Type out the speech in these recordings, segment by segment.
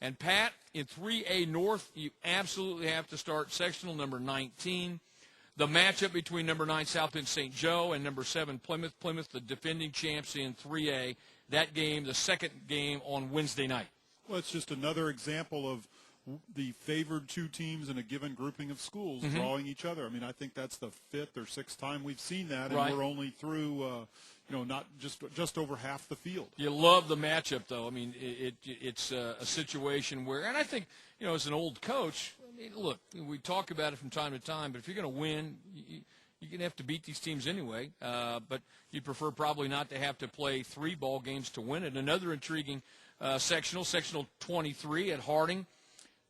And, Pat, in 3A North, you absolutely have to start sectional number 19. The matchup between number 9 South Bend St. Joe and number 7 Plymouth. Plymouth, the defending champs in 3A. That game, the second game on Wednesday night. Well, it's just another example of the favored two teams in a given grouping of schools drawing each other. I mean, I think that's the 5th or 6th time we've seen that, and we're only through, not just over half the field. You love the matchup, though. I mean, it's a situation where, and I think, as an old coach, I mean, look, we talk about it from time to time, but if you're going to win, you're going to have to beat these teams anyway. But you'd prefer probably not to have to play 3 ball games to win it. Another intriguing sectional 23 at Harding.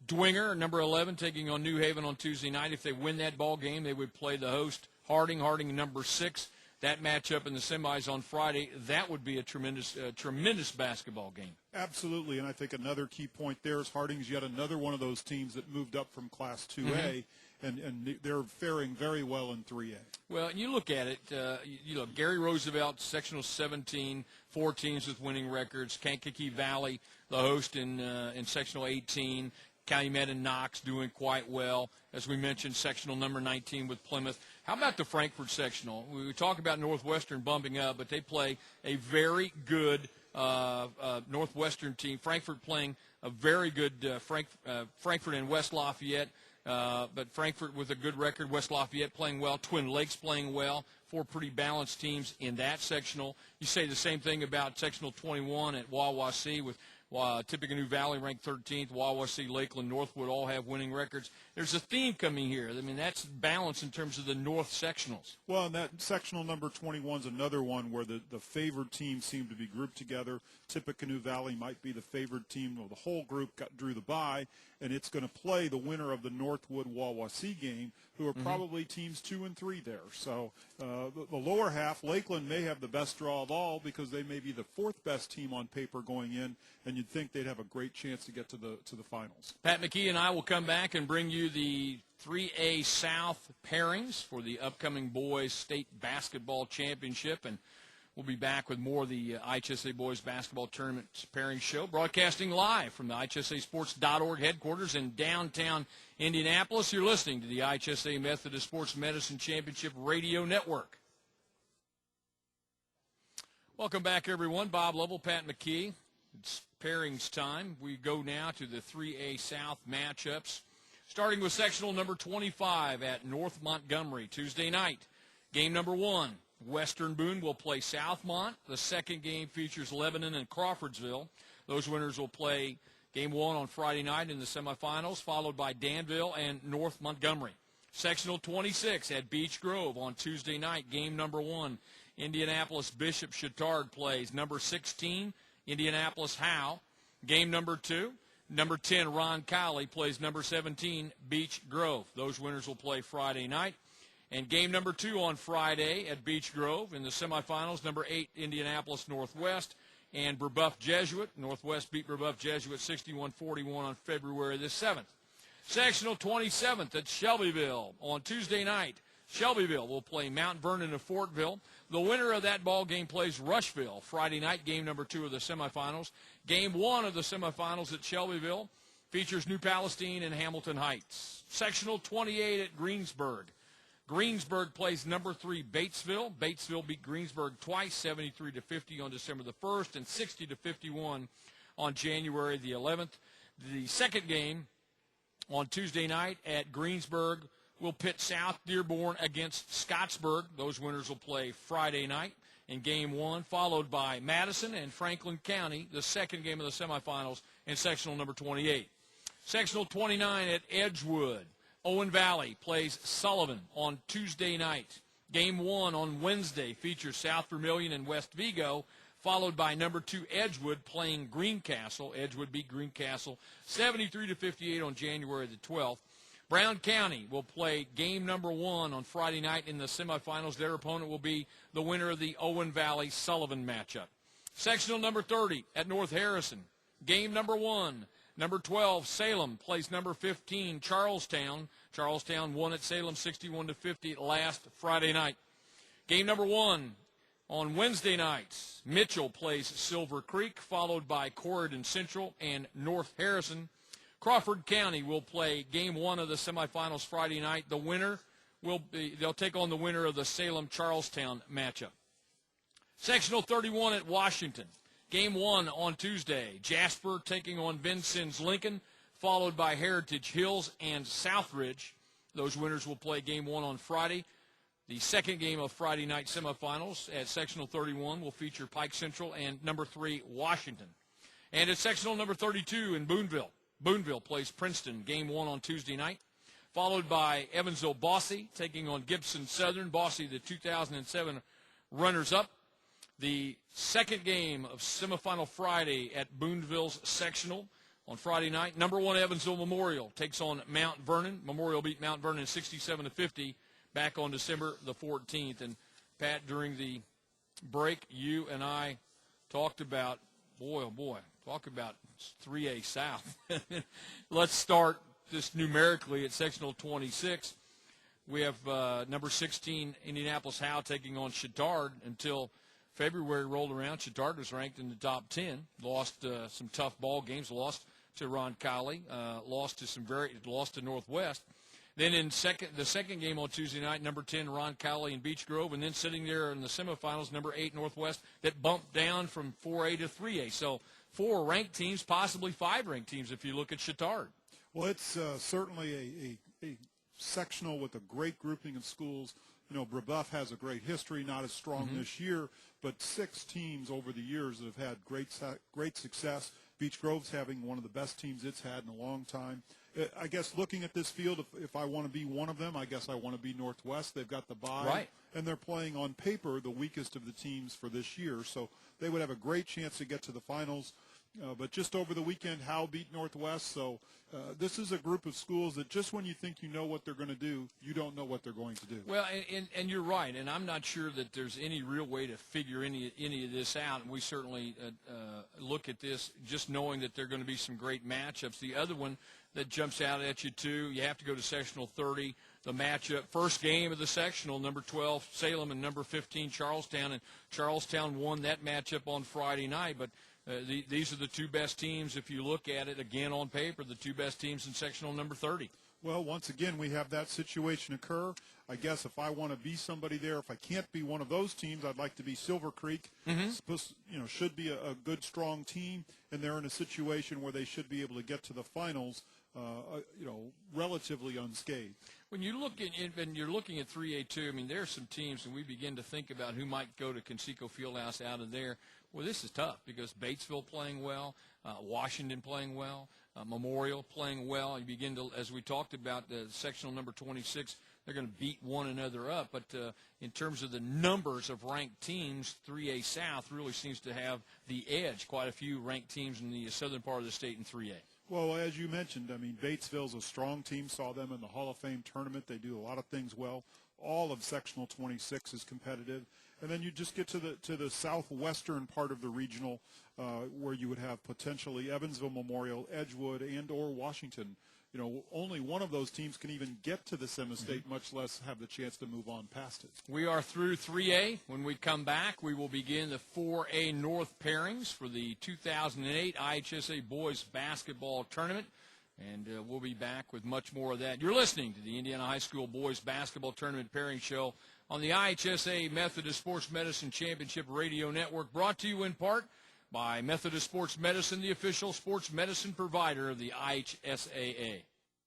Dwinger, number 11, taking on New Haven on Tuesday night. If they win that ball game, they would play the host Harding. Harding, number 6. That matchup in the semis on Friday, that would be a tremendous basketball game. Absolutely, and I think another key point there is Harding's yet another one of those teams that moved up from Class 2A, and they're faring very well in 3A. Well, and you look at it, Gary Roosevelt, sectional 17, 4 teams with winning records. Kankakee Valley, the host in sectional 18. Calumet and Knox doing quite well. As we mentioned, sectional number 19 with Plymouth. How about the Frankfort sectional? We talk about Northwestern bumping up, but they play a very good Northwestern team. Frankfort playing a very good Frankfort and West Lafayette, but Frankfort with a good record. West Lafayette playing well. Twin Lakes playing well. 4 pretty balanced teams in that sectional. You say the same thing about sectional 21 at Wawasee with Tippecanoe Valley ranked 13th, Wawasee, Lakeland, Northwood all have winning records. There's a theme coming here. I mean, that's balance in terms of the North sectionals. Well, and that sectional number 21 is another one where the favored teams seem to be grouped together. Tippecanoe Valley might be the favored team of the whole group, drew the bye, and it's going to play the winner of the Northwood-Wawasee game, who are probably teams 2 and 3 there. So the lower half, Lakeland may have the best draw of all because they may be the 4th best team on paper going in, and you'd think they'd have a great chance to get to the finals. Pat McKee and I will come back and bring you the 3A South pairings for the upcoming Boys State Basketball Championship, and we'll be back with more of the IHSAA Boys Basketball Tournament Pairing Show, broadcasting live from the IHSASports.org headquarters in downtown Indianapolis. You're listening to the IHSAA Methodist Sports Medicine Championship Radio Network. Welcome back, everyone. Bob Lovell, Pat McKee. It's pairings time. We go now to the 3A South matchups, starting with sectional number 25 at North Montgomery Tuesday night. Game number 1, Western Boone will play Southmont. The second game features Lebanon and Crawfordsville. Those winners will play game 1 on Friday night in the semifinals, followed by Danville and North Montgomery. Sectional 26 at Beech Grove on Tuesday night. Game number 1, Indianapolis Bishop Chittard plays number 16, Indianapolis Howe. Game number 2, number 10, Ron Cowley plays number 17, Beech Grove. Those winners will play Friday night. And game number 2 on Friday at Beech Grove in the semifinals, number 8, Indianapolis Northwest and Brebeuf Jesuit. Northwest beat Brebeuf Jesuit 61-41 on February the 7th. Sectional 27th at Shelbyville on Tuesday night. Shelbyville will play Mount Vernon of Fortville. The winner of that ball game plays Rushville Friday night, game number 2 of the semifinals. Game 1 of the semifinals at Shelbyville features New Palestine and Hamilton Heights. Sectional 28 at Greensburg. Greensburg plays number 3 Batesville. Batesville beat Greensburg twice, 73-50 on December the 1st and 60-51 on January the 11th. The second game on Tuesday night at Greensburg will pit South Dearborn against Scottsburg. Those winners will play Friday night in game 1, followed by Madison and Franklin County, the second game of the semifinals in sectional number 28. Sectional 29 at Edgewood. Owen Valley plays Sullivan on Tuesday night. Game 1 on Wednesday features South Vermilion and West Vigo, followed by number 2 Edgewood playing Greencastle. Edgewood beat Greencastle 73-58 on January the 12th. Brown County will play game number 1 on Friday night in the semifinals. Their opponent will be the winner of the Owen Valley-Sullivan matchup. Sectional number 30 at North Harrison. Game number 1. Number 12, Salem, plays number 15, Charlestown. Charlestown won at Salem 61-50 last Friday night. Game number 1, On Wednesday nights, Mitchell plays Silver Creek, followed by Corridon Central and North Harrison. Crawford County will play Game 1 of the semifinals Friday night. The winner they'll take on the winner of the Salem-Charlestown matchup. Sectional 31 at Washington. Game 1 on Tuesday. Jasper taking on Vincennes Lincoln, followed by Heritage Hills and Southridge. Those winners will play Game 1 on Friday. The second game of Friday night semifinals at Sectional 31 will feature Pike Central and number 3 Washington. And at Sectional number 32 in Boonville, Boonville plays Princeton, Game 1 on Tuesday night, followed by Evansville-Bossey taking on Gibson Southern. Bossey, the 2007 runners-up. The second game of semifinal Friday at Boonville's sectional on Friday night. Number 1 Evansville Memorial takes on Mount Vernon. Memorial beat Mount Vernon 67-50 back on December the 14th. And, Pat, during the break, you and I talked about, talk about 3A South. Let's start just numerically at sectional 26. We have number 16 Indianapolis Howe taking on Chittard. Until February rolled around, Chittard was ranked in the top 10. Lost some tough ball games. Lost to Roncalli. Lost to Northwest. Then in the second game on Tuesday night, number 10 Roncalli and Beech Grove, and then sitting there in the semifinals, number 8 Northwest, that bumped down from 4A to 3A. So 4 ranked teams, possibly 5 ranked teams if you look at Chittard. Well, it's certainly a sectional with a great grouping of schools. You know, Brebeuf has a great history, not as strong this year, but 6 teams over the years that have had great success. Beech Grove's having one of the best teams it's had in a long time. I guess looking at this field, if I want to be one of them, I guess I want to be Northwest. They've got the bye, right, and they're playing on paper the weakest of the teams for this year. So they would have a great chance to get to the finals. But just over the weekend, Howe beat Northwest. So this is a group of schools that just when you think you know what they're going to do, you don't know what they're going to do. Well, and you're right, and I'm not sure that there's any real way to figure any of this out. And we certainly look at this just knowing that there are going to be some great matchups. The other one that jumps out at you, too, you have to go to sectional 30, the matchup. First game of the sectional, number 12 Salem and number 15 Charlestown. And Charlestown won that matchup on Friday night, but these are the 2 best teams, if you look at it, again on paper, the 2 best teams in sectional number 30. Well, once again, we have that situation occur. I guess if I want to be somebody there, if I can't be one of those teams, I'd like to be Silver Creek. Should be a good, strong team, and they're in a situation where they should be able to get to the finals, relatively unscathed. When you look at and you're looking at 3A2, I mean, there are some teams, and we begin to think about who might go to Conseco Fieldhouse out of there. Well, this is tough because Batesville playing well, Washington playing well, Memorial playing well. You begin to, as we talked about, the sectional number 26, they're going to beat one another up. But in terms of the numbers of ranked teams, 3A South really seems to have the edge. Quite a few ranked teams in the southern part of the state in 3A. Well, as you mentioned, I mean, Batesville's a strong team. Saw them in the Hall of Fame tournament. They do a lot of things well. All of sectional 26 is competitive. And then you just get to the southwestern part of the regional where you would have potentially Evansville Memorial, Edgewood, and or Washington. You know, only one of those teams can even get to the semi-state, much less have the chance to move on past it. We are through 3A. When we come back, we will begin the 4A North pairings for the 2008 IHSAA Boys Basketball Tournament. And we'll be back with much more of that. You're listening to the Indiana High School Boys Basketball Tournament Pairing Show on the IHSAA Methodist Sports Medicine Championship Radio Network, brought to you in part by Methodist Sports Medicine, the official sports medicine provider of the IHSAA.